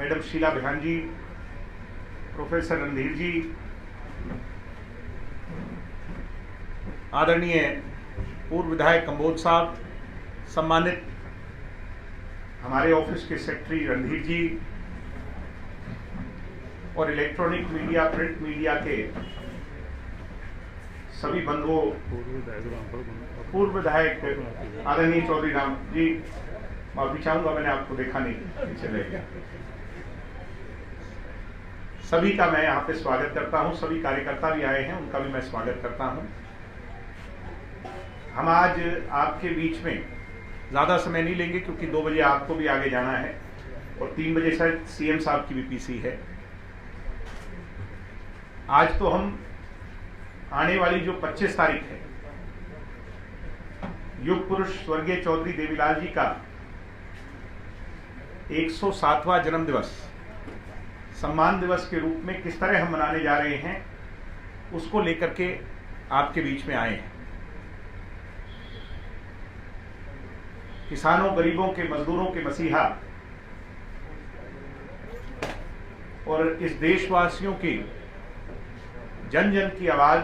Madam Sheila बिहान जी, professor Randhir जी, आदरणीय पूर्व विधायक कंबोज साहब, सम्मानित हमारे ऑफिस के सेक्रेटरी रणधीर जी और इलेक्ट्रॉनिक मीडिया, प्रिंट मीडिया के सभी बंधुओं, पूर्व विधायक आदरणीय चौधरी राम जी, माफी चाहूंगा मैंने आपको देखा नहीं, चले गया। सभी का मैं यहाँ पे स्वागत करता हूँ। सभी कार्यकर्ता भी आए हैं, उनका भी मैं स्वागत करता हूँ। हम आज आपके बीच में ज़्यादा समय नहीं लेंगे क्योंकि 2 बजे आपको भी आगे जाना है और 3 बजे शायद सीएम साहब की भी पीसी है। आज तो हम आने वाली जो 25 तारीख है, युग पुरुष स्वर्गीय चौधरी देवीलाल जी का 107वां जन्म दिवस सम्मान दिवस के रूप में किस तरह हम मनाने जा रहे हैं, उसको लेकर के आपके बीच में आए हैं। किसानों, गरीबों के, मजदूरों के मसीहा और इस देशवासियों की जन जन की आवाज,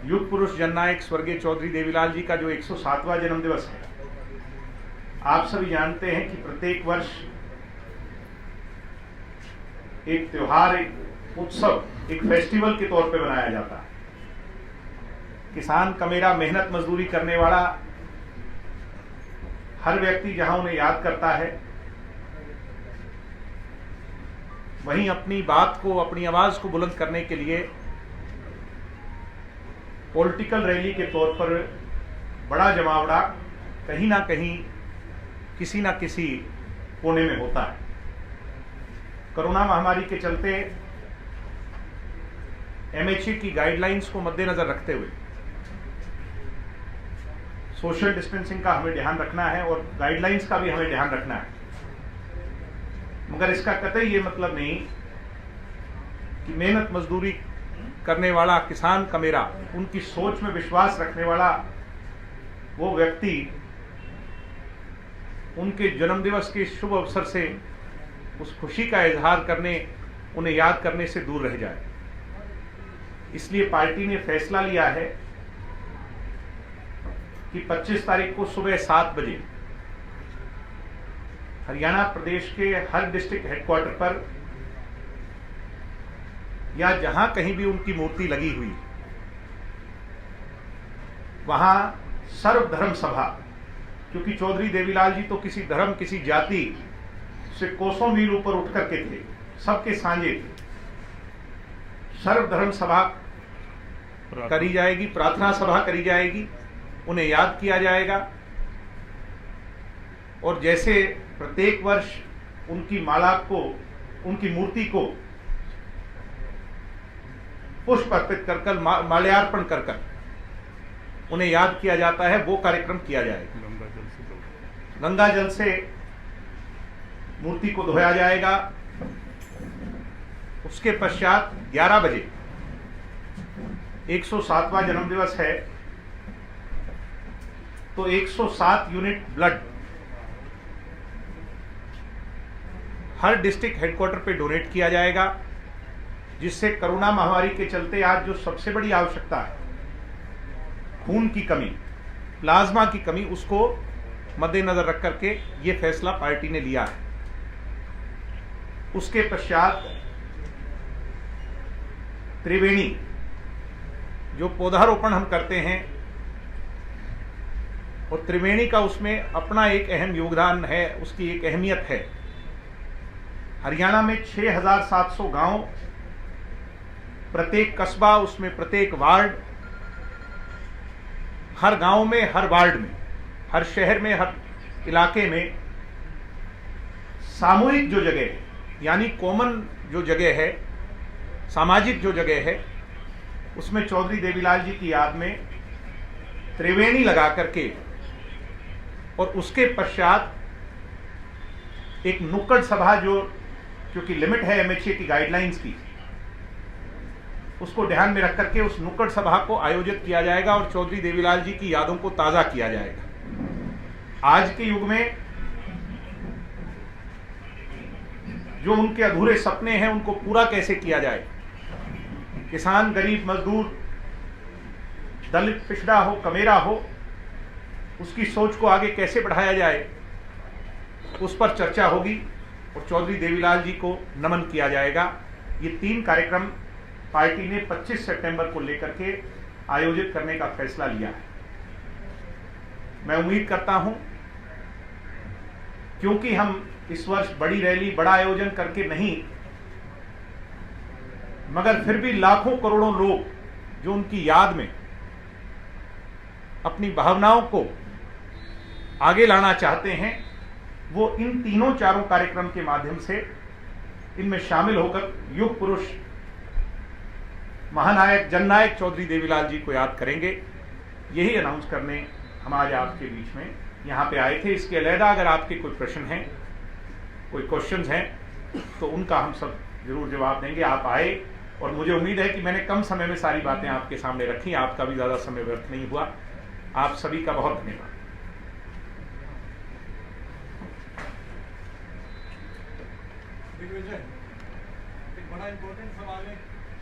युग पुरुष जननायक स्वर्गीय चौधरी देवीलाल जी का जो 107वां जन्म दिवस है, आप सभी जानते हैं कि प्रत्येक वर्ष एक त्योहार, एक उत्सव, एक फेस्टिवल के तौर पे मनाया जाता है। किसान का मेरा मेहनत मजदूरी करने वाला हर व्यक्ति जहां उन्हें याद करता है, वहीं अपनी बात को, अपनी आवाज को बुलंद करने के लिए पॉलिटिकल रैली के तौर पर बड़ा जमावड़ा कहीं ना कहीं, किसी ना किसी कोने में होता है। कोरोना महामारी के चलते एमएचए की गाइडलाइंस को मद्देनजर रखते हुए सोशल डिस्टेंसिंग का हमें ध्यान रखना है और गाइडलाइंस का भी हमें ध्यान रखना है। मगर इसका कतई ये मतलब नहीं कि मेहनत मजदूरी करने वाला किसान का मेरा, उनकी सोच में विश्वास रखने वाला वो व्यक्ति उनके जन्मदिवस के शुभ अवसर से उस खुशी का इजहार करने, उन्हें याद करने से दूर रह जाए। इसलिए पार्टी ने फैसला लिया है कि 25 तारीख को सुबह 7 बजे हरियाणा प्रदेश के हर डिस्ट्रिक्ट हेडक्वार्टर पर या जहां कहीं भी उनकी मूर्ति लगी हुई, वहां सर्वधर्म सभा, क्योंकि चौधरी देवीलाल जी तो किसी धर्म, किसी जाति से कोसों मील ऊपर उठ करके थे, सबके साझे थे। सर्वधर्म सभा करी जाएगी, प्रार्थना सभा करी जाएगी, उन्हें याद किया जाएगा और जैसे प्रत्येक वर्ष उनकी माला को, उनकी मूर्ति को पुष्प अर्पित कर माल्यार्पण कर उन्हें याद किया जाता है, वो कार्यक्रम किया जाएगा। गंगा जल से मूर्ति को धोया जाएगा। उसके पश्चात 11 बजे 107वां जन्म दिवस है तो 107 यूनिट ब्लड हर डिस्ट्रिक्ट हेडक्वार्टर पे डोनेट किया जाएगा, जिससे कोरोना महामारी के चलते आज जो सबसे बड़ी आवश्यकता है, खून की कमी, प्लाज्मा की कमी, उसको मद्देनजर रख करके ये फैसला पार्टी ने लिया है। उसके पश्चात त्रिवेणी, जो पौधारोपण हम करते हैं, और त्रिवेणी का उसमें अपना एक अहम योगदान है, उसकी एक अहमियत है। हरियाणा में 6700 गांव, प्रत्येक कस्बा, उसमें प्रत्येक वार्ड, हर गांव में, हर वार्ड में, हर शहर में, हर इलाके में सामूहिक जो जगह है, यानी कॉमन जो जगह है, सामाजिक जो जगह है, उसमें चौधरी देवीलाल जी की याद में त्रिवेणी लगा करके और उसके पश्चात एक नुक्कड़ सभा, जो क्योंकि लिमिट है एमएचए की गाइडलाइंस की, उसको ध्यान में रख करके उस नुक्कड़ सभा को आयोजित किया जाएगा और चौधरी देवीलाल जी की यादों को ताजा किया जाएगा। आज के युग में जो उनके अधूरे सपने हैं उनको पूरा कैसे किया जाए। किसान, गरीब, मजदूर, दलित, पिछड़ा हो, कमेरा हो, उसकी सोच को आगे कैसे बढ़ाया जाए, उस पर चर्चा होगी और चौधरी देवीलाल जी को नमन किया जाएगा। ये 3 कार्यक्रम पार्टी ने 25 सितंबर को लेकर के आयोजित करने का फैसला लिया है। मैं उम्मीद करता हूं, क्योंकि हम इस वर्ष बड़ी रैली, बड़ा आयोजन करके नहीं, मगर फिर भी लाखों करोड़ों लोग जो उनकी याद में अपनी भावनाओं को आगे लाना चाहते हैं, वो इन तीनों चारों कार्यक्रम के माध्यम से इनमें शामिल होकर युग पुरुष, महानायक, जननायक चौधरी देवीलाल जी को याद करेंगे। यही अनाउंस करने हम आज आपके बीच में यहाँ पे आए थे। इसके अलहदा अगर आपके कोई प्रश्न हैं, कोई क्वेश्चंस हैं, तो उनका हम सब जरूर जवाब देंगे। आप आए और मुझे उम्मीद है कि मैंने कम समय में सारी बातें आपके सामने रखी, आपका भी ज़्यादा समय व्यर्थ नहीं हुआ। आप सभी का बहुत धन्यवाद। दिग्विजय, एक बड़ा इम्पोर्टेंट सवाल है।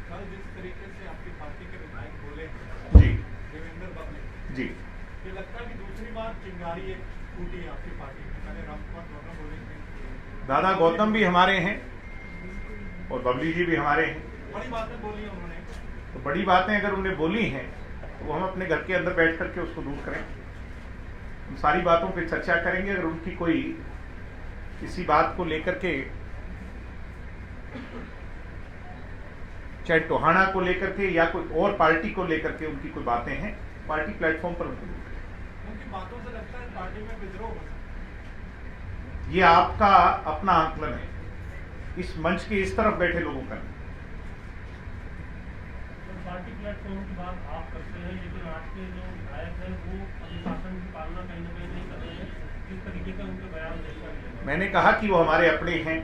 कल जिस तरीके से आपकी पार्टी के विधायक बोले जी देवेंद्र बबली जी, ये लगता है कि दूसरी बार चिंगारी एक टूटी है आपकी पार्टी में। पहले रामकुमार गौतम बोले थे, दादा गौतम भी हमारे हैं और बबली जी भी हमारे हैं। बड़ी बातें बोली है उन्होंने, तो बड़ी बातें अगर उन्हें बोली हैं तो वो हम अपने घर के अंदर बैठ करके उसको दूर करें। हम सारी बातों पे चर्चा करेंगे। अगर उनकी कोई किसी बात को लेकर के, चाहे टोहाना को लेकर के या कोई और पार्टी को लेकर के उनकी कोई बातें हैं, पार्टी प्लेटफॉर्म पर उनकी बातों से लगता है पार्टी में विद्रोह हो सकता है। ये आपका अपना आकलन है, इस मंच के इस तरफ बैठे लोगों का नहीं। पार्टी प्लेटफॉर्म की बात आप करते हैं, लेकिन आज के जो विधायक हैं वो अनुशासन की पालना कहीं ना कहीं नहीं कर रहे हैं। किस तरीके का उनके बयान देखा गया? मैंने कहा कि वो हमारे अपने हैं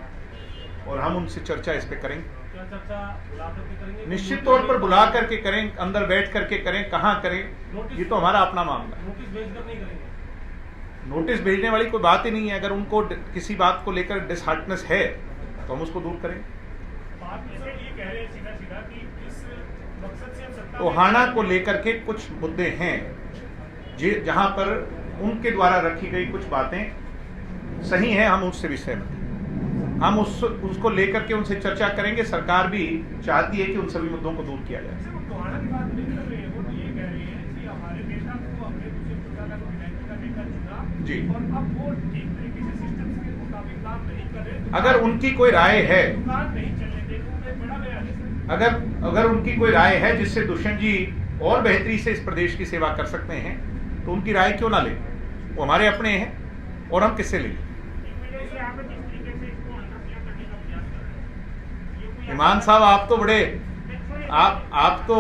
और हम उनसे चर्चा इस पे करेंगे। क्या चर्चा बुला करके करेंगे? निश्चित तौर पर बुला करके करें, अंदर बैठ करके करें, कहाँ करें, ये तो हमारा अपना मामला है। नोटिस भेजकर नहीं करेंगे? नोटिस भेजने वाली कोई बात ही नहीं है। अगर उनको किसी बात को लेकर डिसहार्टनेस है तो हम उसको दूर करें। टोहाना को लेकर के कुछ मुद्दे हैं जहां पर उनके द्वारा रखी गई कुछ बातें सही हैं, हम उससे भी सहमत हैं। हम उसको लेकर के उनसे चर्चा करेंगे। सरकार भी चाहती है कि उन सभी मुद्दों को दूर किया जाए। टोहाना की बात नहीं कर रही है, वो ये कह रही है कि हमारे नेता को हमने दूसरे प्रकार का विधायक का नेता चुना जी, और अब वो ठीक तरीके से सिस्टम के मुताबिक काम नहीं कर रहे। अगर उनकी कोई राय है, दुकान नहीं चलने देते, एक बड़ा बयान है। अगर उनकी कोई राय है जिससे दुष्यंत जी और बेहतरी से इस प्रदेश की सेवा कर सकते हैं, तो उनकी राय क्यों ना लें। वो हमारे अपने हैं और हम किससे लेंगे। ईमान साहब, आप तो बड़े, आप तो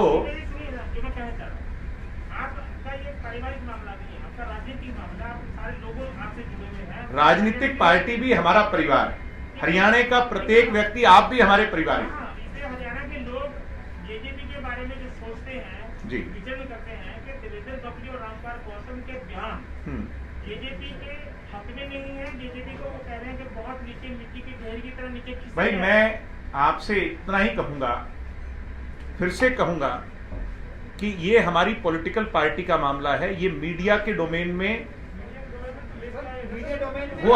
राजनीतिक पार्टी भी हमारा परिवार है। हरियाणा का प्रत्येक व्यक्ति, आप भी हमारे परिवार हैं। हरियाणा के लोग जेजेपी के बारे में जो सोचते हैं जी, विजन करते हैं कि देवेंद्र बबली और रामकुमार गौतम के बयान जेजेपी के हक में नहीं है। जेजेपी को वो कह रहे हैं कि बहुत नीचे, मिट्टी की ढेर की तरह नीचे खिसक भाई, गया। मैं आपसे इतना ही कहूंगा, फिर से कहूंगा कि ये हमारी पॉलिटिकल पार्टी का मामला है। ये मीडिया के डोमेन में वो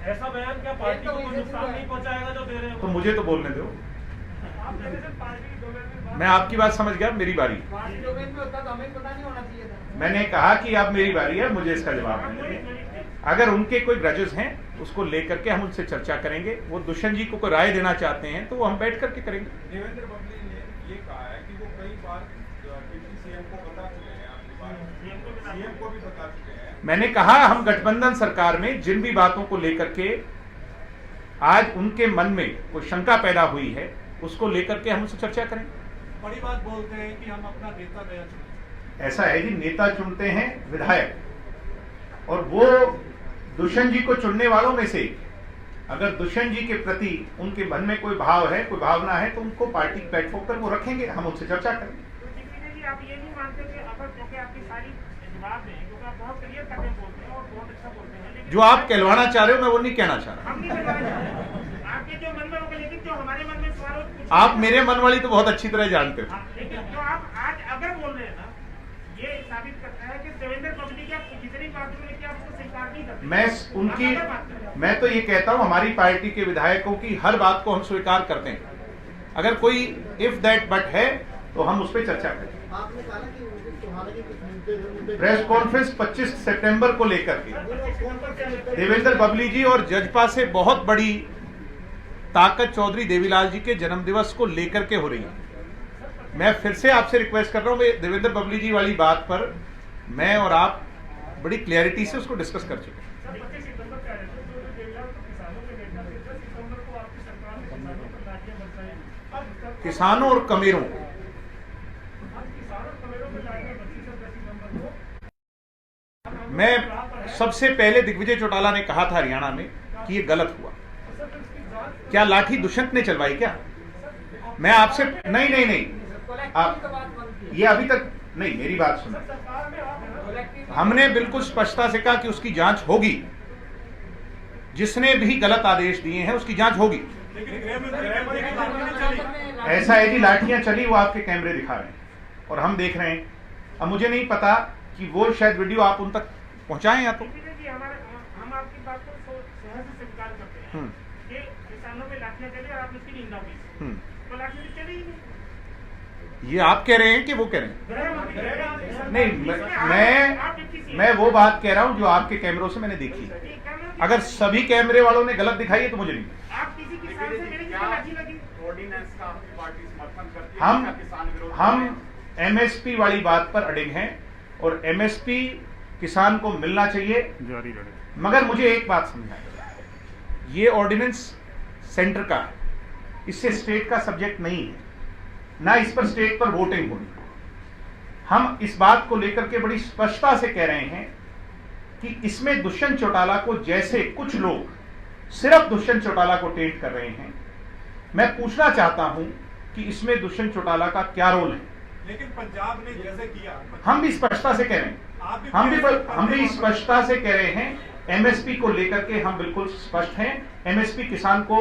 ऐसा बयान क्या पार्टी को कोई नुकसान नहीं पहुंचाएगा जो दे रहे हैं? तो मुझे तो बोलने दो, आप कहते हैं पार्टी डोमेन में मैं आपकी बात समझ गया। मेरी बारी, पार्टी डोमेन में होता तो हमें पता नहीं होना चाहिए था। मैंने कहा कि अब मेरी बारी है, मुझे इसका जवाब देने दें। अगर उनके कोई ग्रजेस हैं उसको लेकर के हम उनसे चर्चा करेंगे। वो दुष्यंत जी को कोई राय देना चाहते हैं तो वो हम बैठ करके करेंगे। देवेंद्र बबली ने ये कहा है कि वो कई बार डिप्टी सीएम को बता चुके हैं, आपकी बात सीएम को भी बता चुके हैं। मैंने कहा हम गठबंधन सरकार में जिन भी बातों को लेकर के आज उनके मन में कोई शंका पैदा हुई है, उसको लेकर के हम उनसे चर्चा करें। बड़ी बात बोलते हैं कि हम अपना नेता नया चुने। ऐसा है जी, नेता चुनते हैं विधायक, और वो दुष्यंत जी को चुनने वालों में से अगर दुष्यंत जी के प्रति उनके मन में कोई भाव है, कोई भावना है, तो उनको पार्टी प्लेटफॉर्म पर वो रखेंगे, हम उनसे चर्चा करेंगे। तो आप ये नहीं मानते कि अगर क्योंकि आपकी सारी जवाब दें, क्योंकि आप बहुत क्लियर करके बोलते हैं और बहुत अच्छा बोलते हैं, लेकिन जो आप कहलवाना चाह रहे हो मैं वो नहीं कहना चाह रहा। हम नहीं कहना चाह रहे। आपके जो जो हमारे मन में सवाल है, आप मेरे मन वाली तो बहुत अच्छी तरह जानते हो। लेकिन जो आप आज अगर बोल रहे हैं ना, ये साबित करता है कि देवेंद्र पब्लिक या जितनी बातों में लेके आप उसको स्वीकार नहीं करते। मैं उनकी मैं तो ये कहता हूं, हमारी पार्टी के विधायकों की हर बात को हम स्वीकार करते हैं। अगर कोई इफ दैट बट है तो हम उस पर चर्चा करें। आपने कहा ना कि तुम्हारे के कुछ मुद्दे प्रेस कॉन्फ्रेंस 25 सितंबर को लेकर के देवेंद्र बबली जी और जजपा से बहुत बड़ी ताकत चौधरी देवीलाल जी के जन्मदिवस को लेकर के हो रही है। मैं फिर से आपसे रिक्वेस्ट कर रहा हूं, देवेंद्र बबली जी वाली बात पर मैं और आप बड़ी क्लैरिटी से उसको डिस्कस कर चुके हैं। 25 सितंबर का है, तो देवीलाल किसानों के नेता थे, 10 सितंबर को आपकी सरकार ने किसानों पर लाठियां बरसाई। अब किसानों और कमेरों को किसानों कमेरों में लाठियां बरसी सर 10 सितंबर को। मैं सबसे पहले दिग्विजय चौटाला ने कहा था हरियाणा में कि ये गलत हुआ। क्या लाठी दुष्यंत ने चलवाई क्या? मैं आपसे नहीं आप ये अभी तक नहीं, मेरी बात सुनो। हमने बिल्कुल स्पष्टता से कहा कि उसकी जांच होगी, जिसने भी गलत आदेश दिए हैं उसकी जांच होगी। ऐसा है कि लाठियां चली, वो आपके कैमरे दिखा रहे हैं और हम देख रहे हैं। अब मुझे नहीं पता कि वो शायद वीडियो आप उन तक पहुंचाएं या तो जी हम आपकी बात को सहज स्वीकार करते हैं कि किसानों में लाठियां चली और आपने इसकी निंदा की, तो लाठियां चली ही नहीं। ये आप कह रहे हैं कि वो कह रहे हैं? नहीं, मैं वो बात कह रहा हूं जो आपके कैमरों से मैंने देखी। अगर सभी कैमरे वालों ने गलत दिखाई है तो मुझे नहीं। आप किसी किसान से मेरी किसी लाठी लगी? ऑर्डिनेंस का आपकी पार्टी समर्थन करती है या किसान विरोध? हम एमएसपी वाली बात पर अड़िग हैं और एमएसपी किसान को मिलना चाहिए जारी रहे। मगर मुझे एक बात समझाएं, ये ऑर्डिनेंस सेंटर का है, इससे स्टेट का सब्जेक्ट नहीं है, ना इस पर स्टेट पर वोटिंग होनी। हम इस बात को लेकर के बड़ी स्पष्टता से कह रहे हैं कि इसमें दुष्यंत चौटाला को, जैसे कुछ लोग सिर्फ दुष्यंत चौटाला को टेंट कर रहे हैं, मैं पूछना चाहता हूं कि इसमें दुष्यंत चौटाला का क्या रोल है। लेकिन पंजाब ने जैसे किया, हम भी स्पष्टता से कह रहे हैं, हम भी स्पष्टता से कह रहे हैं, एमएसपी को लेकर के हम बिल्कुल स्पष्ट हैं। एमएसपी किसान को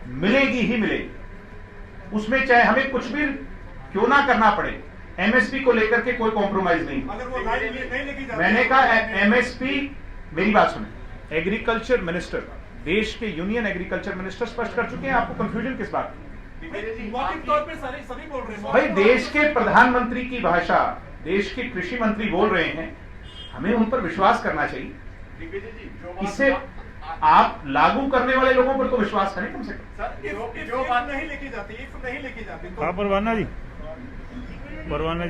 मिलेगी ही मिलेगी, उसमें चाहे हमें कुछ भी क्यों ना करना पड़े, एमएसपी को लेकर के कोई कॉम्प्रोमाइज नहीं। अगर वो नहीं लेकी जाती, मैंने कहा एमएसपी, मेरी बात सुने, एग्रीकल्चर मिनिस्टर, देश के यूनियन एग्रीकल्चर मिनिस्टर स्पष्ट कर चुके हैं। आपको कंफ्यूजन किस बात की? मौखिक तौर पे सभी बोल रहे हैं। भाई देश के प्रधानमंत्री की भाषा देश के कृषि मंत्री बोल रहे हैं, हमें उन पर विश्वास करना चाहिए। इससे आप लागू करने वाले लोगों पर तो विश्वास करें कम से कम। सर जो बात नहीं लिखी जाती, इफ नहीं लिखी जाती तो हाँ परवाना जी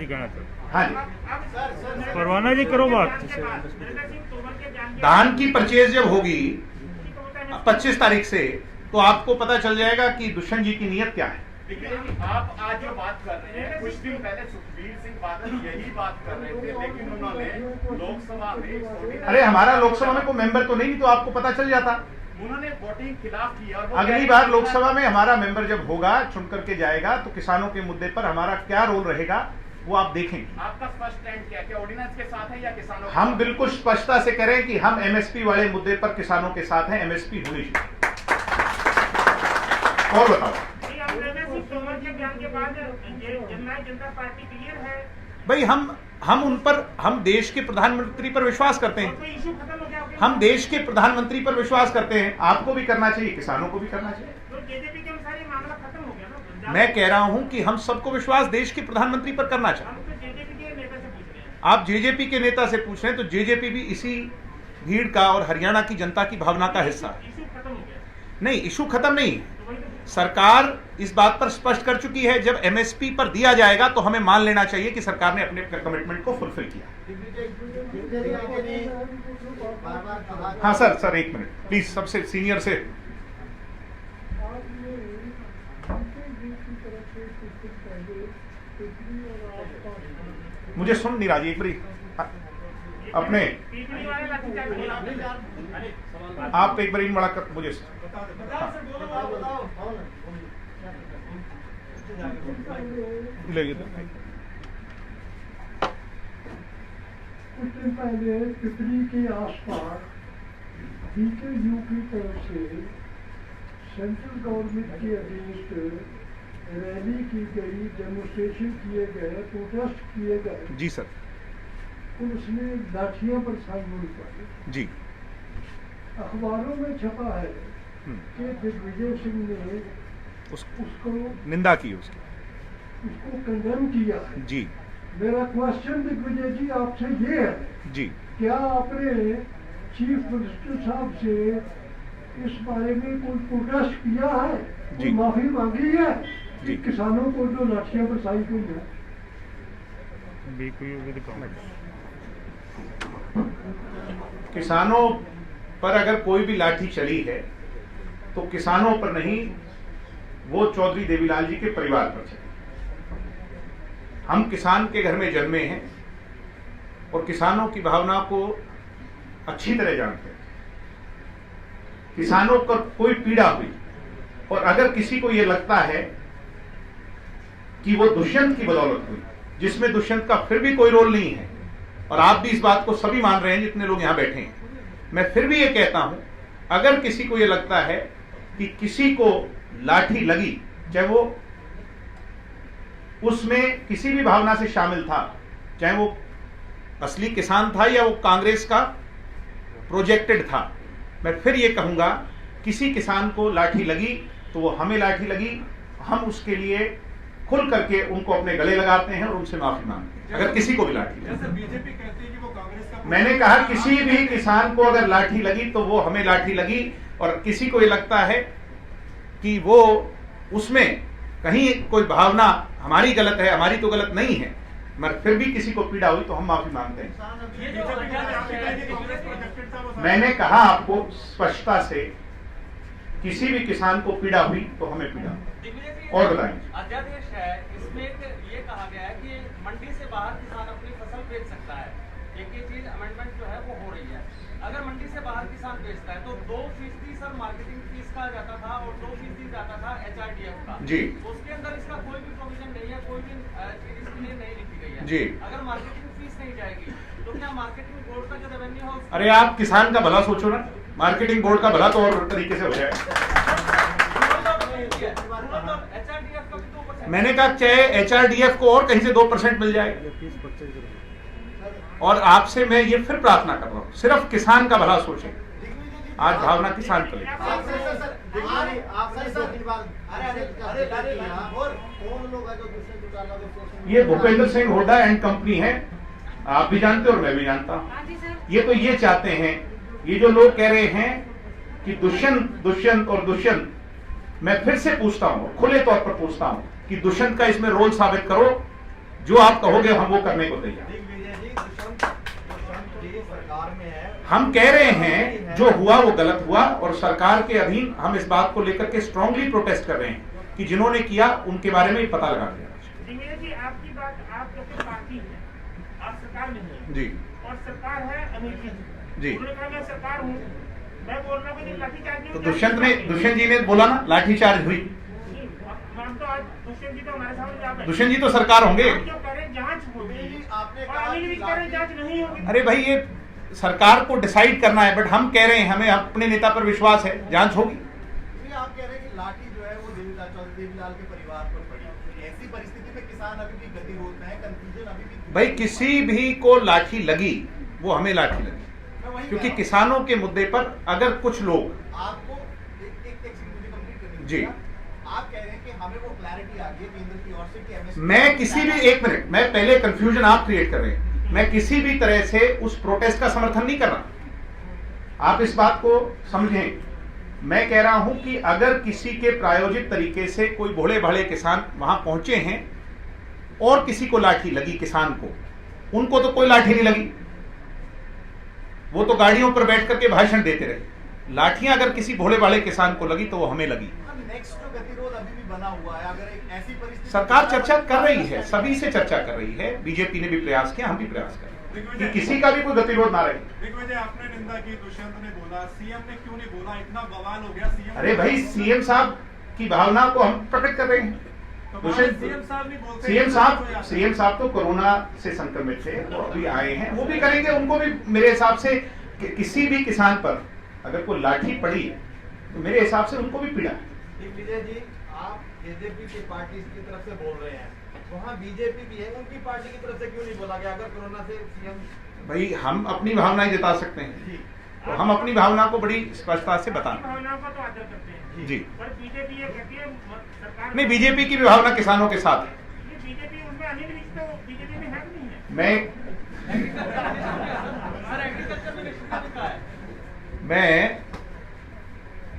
कहना चाहिए। हाँ जी, परवाना जी करो बात। धान की परचेज जब होगी 25 तारीख से, तो आपको पता चल जाएगा कि दुष्यंत जी की नीयत क्या है। आप आज जो बात कर रहे हैं, कुछ दिन पहले सुखबीर सिंह बादल यही बात कर रहे थे, लेकिन उन्होंने लोकसभा में, अरे हमारा लोकसभा में कोई मेंबर तो नहीं, तो आपको पता चल जाता। उन्होंने वोटिंग खिलाफ किया। अगली बार लोकसभा में हमारा मेंबर जब होगा, चुन करके जाएगा, तो किसानों के मुद्दे पर हमारा क्या रोल रहेगा वो आप देखेंगे। आपका स्पष्ट स्टैंड क्या है, ऑर्डिनेंस के साथ है या किसानों के हम साथ? बिल्कुल स्पष्टता से कह रहे हैं कि हम एमएसपी वाले मुद्दे पर किसानों के साथ हैं, एमएसपी होनी चाहिए। और बताओ तोमर के बयान के बाद जननायक जनता पार्टी क्लियर है भाई, हम उन पर, हम देश के प्रधानमंत्री पर विश्वास करते हैं। कोई इशू खत्म हो गया? हम देश के प्रधानमंत्री पर विश्वास करते हैं, आपको भी करना चाहिए, किसानों को भी करना चाहिए। तो जेजेपी के अनुसार ये मामला खत्म हो गया ना? मैं कह रहा हूं कि हम सबको विश्वास देश के प्रधानमंत्री पर करना चाहिए। हम तो जेजेपी के नेता से पूछ रहे हैं। आप जेजेपी के नेता से पूछ रहे हैं, तो जेजेपी भी इसी भीड़ का और हरियाणा की जनता की भावना का हिस्सा है। इशू खत्म हो गया? नहीं, इशू खत्म नहीं है। तो वही तो सरकार इस बात पर स्पष्ट कर चुकी है, जब एमएसपी पर दिया जाएगा तो हमें मान लेना चाहिए कि सरकार ने अपने कमिटमेंट को फुलफिल किया। हाँ सर एक मिनट प्लीज, सबसे सीनियर से। मुझे सुन नहीं रहा जी, एक बारी अपने पीपली वाले लाठीचार्ज किया। आप एक बार इन बड़ा कर मुझे कुछ दिन पहले पिपली के आसपास बीकेयू की तरफ से सेंट्रल गवर्नमेंट के अगेंस्ट रैली की गई, डेमोस्ट्रेशन किए गए, प्रोटेस्ट किए गए, जी सर। पुलिस ने लाठियां बरसाई हुई पाई। जी। अखबारों में छपा है कि दिग्विजय सिंह ने उसको निंदा की उसकी। उसको कंडेम किया है। जी। मेरा क्वेश्चन दिग्विजय जी आपसे ये है, जी। क्या आपने चीफ मिनिस्टर साहब से इस बारे में कोई प्रोटेस्ट किया है, जी। कोई माफी मांगी है जी। कि किसानों को जो लाठियां बरसाई गई है? किसानों पर अगर कोई भी लाठी चली है तो किसानों पर नहीं, वो चौधरी देवीलाल जी के परिवार पर चली। हम किसान के घर में जन्मे हैं और किसानों की भावना को अच्छी तरह जानते हैं। किसानों पर कोई पीड़ा हुई और अगर किसी को यह लगता है कि वो दुष्यंत की बदौलत हुई, जिसमें दुष्यंत का फिर भी कोई रोल नहीं है, और आप भी इस बात को सभी मान रहे हैं जितने लोग यहां बैठे हैं, मैं फिर भी ये कहता हूं, अगर किसी को ये लगता है कि किसी को लाठी लगी, चाहे वो उसमें किसी भी भावना से शामिल था, चाहे वो असली किसान था या वो कांग्रेस का प्रोजेक्टेड था, मैं फिर ये कहूंगा, किसी किसान को लाठी लगी तो वो हमें लाठी लगी, हम उसके लिए खुल करके उनको अपने गले लगाते हैं और उनसे माफी मांगते हैं अगर किसी को भी लाठी लगी। जैसे बीजेपी कहती है कि वो कांग्रेस का, मैंने कहा किसी भी किसान को अगर लाठी लगी तो वो हमें लाठी लगी, और किसी को ये लगता है कि वो उसमें कहीं कोई भावना हमारी गलत है, हमारी तो गलत नहीं है, मगर फिर भी किसी को पीड़ा हुई तो हम माफी मांगते हैं। मैंने कहा आपको स्पष्टता से, किसी भी किसान को पीड़ा हुई तो हमें पीड़ा। और बताएं। अध्यादेश है, इसमें ये कहा गया है कि मंडी से बाहर किसान अपनी फसल बेच सकता है। एक ये चीज अमेंडमेंट जो है वो हो रही है। अगर मंडी से बाहर किसान बेचता है तो 2% सर मार्केटिंग फीस का जाता था और 2% जाता था HRDF का। जी। उसके अंदर इसका कोई भी प्रोविजन नहीं है, कोई भी चीज इसके लिए नहीं लिखी गई है। जी। अगर मार्केटिंग फीस नहीं जाएगी तो क्या मार्केटिंग बोर्ड का जो रेवेन्यू है? अरे आप किसान का भला सोचो ना, मार्केटिंग बोर्ड का भला तो और तरीके से हो जाए। मैंने कहा चाहे HRDF को और कहीं से 2% मिल जाए, और आपसे मैं ये फिर प्रार्थना कर रहा हूं, सिर्फ किसान का भला सोचें। आज भावना किसान पर ये भूपेंद्र सिंह हुड्डा एंड कंपनी है, आप भी जानते हो और मैं भी जानता हूं। ये तो ये चाहते हैं, ये जो लोग कह रहे हैं कि दुष्यंत और दुष्यंत, मैं फिर से पूछता हूं, खुले तौर पर पूछता हूं कि दुष्यंत का इसमें रोल साबित करो, जो आप कहोगे हम वो करने को तैयार। सरकार में है, हम कह रहे हैं जो हुआ वो गलत हुआ, और सरकार के अधीन हम इस बात को लेकर के स्ट्रांगली प्रोटेस्ट कर रहे हैं कि जिन्होंने किया उनके बारे में पता लगा दिया। जी, आपकी बात, आप जैसे पार्टी है, आप सरकार में है जी, और सरकार है अमेठी जी। उन्होंने कहा मैं सरकार हूँ, मैं बोल रहा हूँ कि लाठीचार्ज नहीं तो हुआ। दुष्यंत जी ने बोला ना लाठीचार्ज हुई। हम तो आज दुष्यंत जी तो हमारे सामने आप हैं। दुष्यंत जी तो सरकार होंगे। हम क्यों कह रहे हैं जांच होगी, और अनिल भी कह रहे हैं जांच नहीं होगी। अरे भाई, ये सरकार को डिसाइड करना है, बट हम कह रहे हैं हमें अपने नेता पर विश्वास है, जांच होगी। आप कह रहे हैं कि लाठी जो है वो देवीलाल के परिवार पर पड़ी, ऐसी परिस्थिति में किसान अभी भी गतिरोध में है, कंफ्यूजन अभी भी। भाई किसी भी को लाठी लगी वो हमें लाठी लगी, क्योंकि किसानों के मुद्दे पर अगर कुछ लोग आपको एक मुझे कंप्लीट करनी जी, आप कह रहे हैं कि हमें वो क्लैरिटी आ गई केंद्र की ओर से कि MSP, मैं किसी भी, एक मिनट, मैं पहले कंफ्यूजन आप क्रिएट कर रहे हैं, मैं किसी भी तरह से उस प्रोटेस्ट का समर्थन नहीं कर रहा, आप इस बात को समझें। मैं कह रहा हूं कि अगर किसी के प्रायोजित तरीके से कोई भोले भाले किसान वहां पहुंचे हैं और किसी को लाठी लगी, किसान को, उनको तो कोई लाठी नहीं लगी, वो तो गाड़ियों पर बैठ करके भाषण देते रहे। लाठियां अगर किसी भोले भाले किसान को लगी तो वो हमें लगी। नेक्स्ट जो गतिरोध अभी भी बना हुआ है, अगर एक ऐसी परिस्थिति, सरकार चर्चा कर रही है, सभी से चर्चा कर रही है, बीजेपी ने भी प्रयास किया, हम भी प्रयास कर रहे हैं कि किसी का भी कोई गतिरोध ना रहे। दिग्विजय, आपने निंदा की, दुष्यंत ने बोला, सीएम ने क्यों नहीं बोला? इतना बवाल हो गया सीएम। अरे भाई, सीएम साहब की भावना को हम प्रकट कर रहे हैं। सीएम साहब तो कोरोना से संक्रमित थे, वो अभी आए हैं, वो भी करेंगे, उनको भी मेरे हिसाब से किसी भी किसान पर अगर कोई लाठी पड़ी तो मेरे हिसाब से उनको भी पीड़ा है। दिग्विजय जी, आप जेजेपी की पार्टी की तरफ से बोल रहे हैं, वहाँ बीजेपी भी है, उनकी पार्टी की तरफ से क्यों नहीं बोला गया? अगर कोरोना से सीएम भाई हम अपनी भावनाएं जता सकते हैं, तो हम अपनी भावना को बड़ी स्पष्टता से बताएं। भावनाओं का तो आदर करते हैं जी, पर बीजेपी ये कहती है सरकार नहीं, बीजेपी की भी भावना किसानों के साथ है। बीजेपी उनमें अनिल विज तो बीजेपी में है कि नहीं है? मैं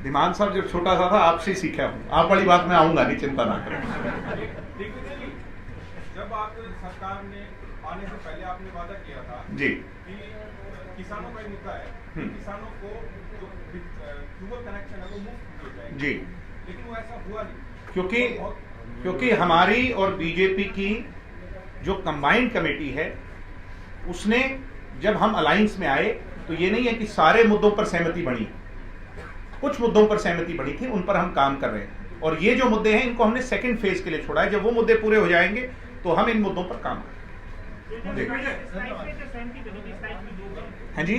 धीमान साहब जब छोटा सा था आपसे ही सीखा हूँ, आप वाली बात में आऊंगा नहीं, चिंता ना करें। दिग्विजय जी, जब आप सरकार ने आने से पहले आपने वादा किया था जी कि किसानों का मुद्दा है, किसानों को जो ट्यूबवेल कनेक्शन है वो मुफ्त दिए जाएंगे, जी, लेकिन वो ऐसा हुआ नहीं। क्योंकि हमारी और बीजेपी की जो कंबाइंड कमेटी है, उसने जब हम अलायंस में आए तो ये नहीं है कि सारे मुद्दों पर सहमति बनी, कुछ मुद्दों पर सहमति बनी थी, उन पर हम काम कर रहे हैं। और ये जो मुद्दे हैं इनको हमने सेकंड फेज के लिए छोड़ा है। जब वो मुद्दे पूरे हो जाएंगे तो हम इन मुद्दों पर काम करेंगे। हाँ जी,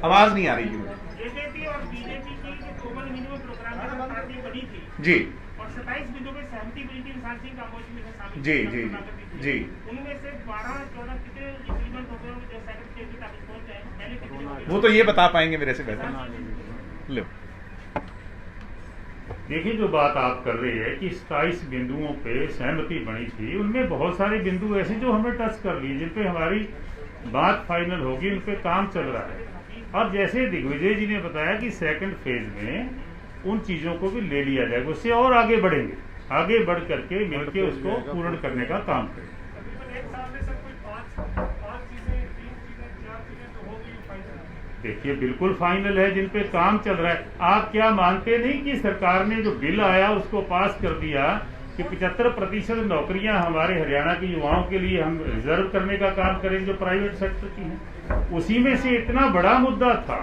आवाज नहीं आ रही जी मुझे। जेजेपी और बीजेपी की जो ग्लोबल मिनिमम प्रोग्राम है वो काफी बड़ी थी जी, और 27 बिंदुओं पे सहमति बनी थी इंसान सिंह कामोज में शामिल जी जी जी, उनमें से 12-14 कितने एग्रीमेंट हो गए जो सेकंड स्टेज तक पहुंच गए, पहले कितने हो गए? वो तो ये बता पाएंगे मेरे से बेहतर। लो, देखिए, जो बात आप कर रहे हैं कि 27 बिंदुओं पे सहमति बनी थी, उनमें बहुत सारे बिंदु ऐसे जो हमें टच कर लिए, जिन पे हमारी बात फाइनल होगी, उन पे काम चल रहा है। और जैसे दिग्विजय जी ने बताया कि सेकंड फेज में उन चीजों को भी ले लिया जाएगा, उससे और आगे बढ़ेंगे, आगे बढ़ करके मिलके उसको पूर्ण करने का काम करेंगे। एक साल में सर कोई पांच चीजें, 3 चीजें, 4 चीजें तो होगी फाइनल। देखिए, बिल्कुल फाइनल है, जिन पे काम चल रहा है। आप क्या मानते नहीं कि सरकार ने जो बिल आया उसको पास कर दिया कि 75% नौकरियां हमारे हरियाणा के युवाओं के लिए हम रिजर्व करने का काम करेंगे जो प्राइवेट सेक्टर की हैं। उसी में से इतना बड़ा मुद्दा था,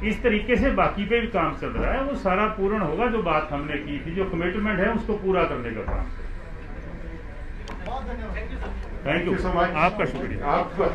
इस तरीके से बाकी पे भी काम चल रहा है, वो सारा पूर्ण होगा। जो बात हमने की थी, जो कमिटमेंट है, उसको पूरा करने का काम करेंगे। थैंक यू सो मच, आपका शुक्रिया। आपका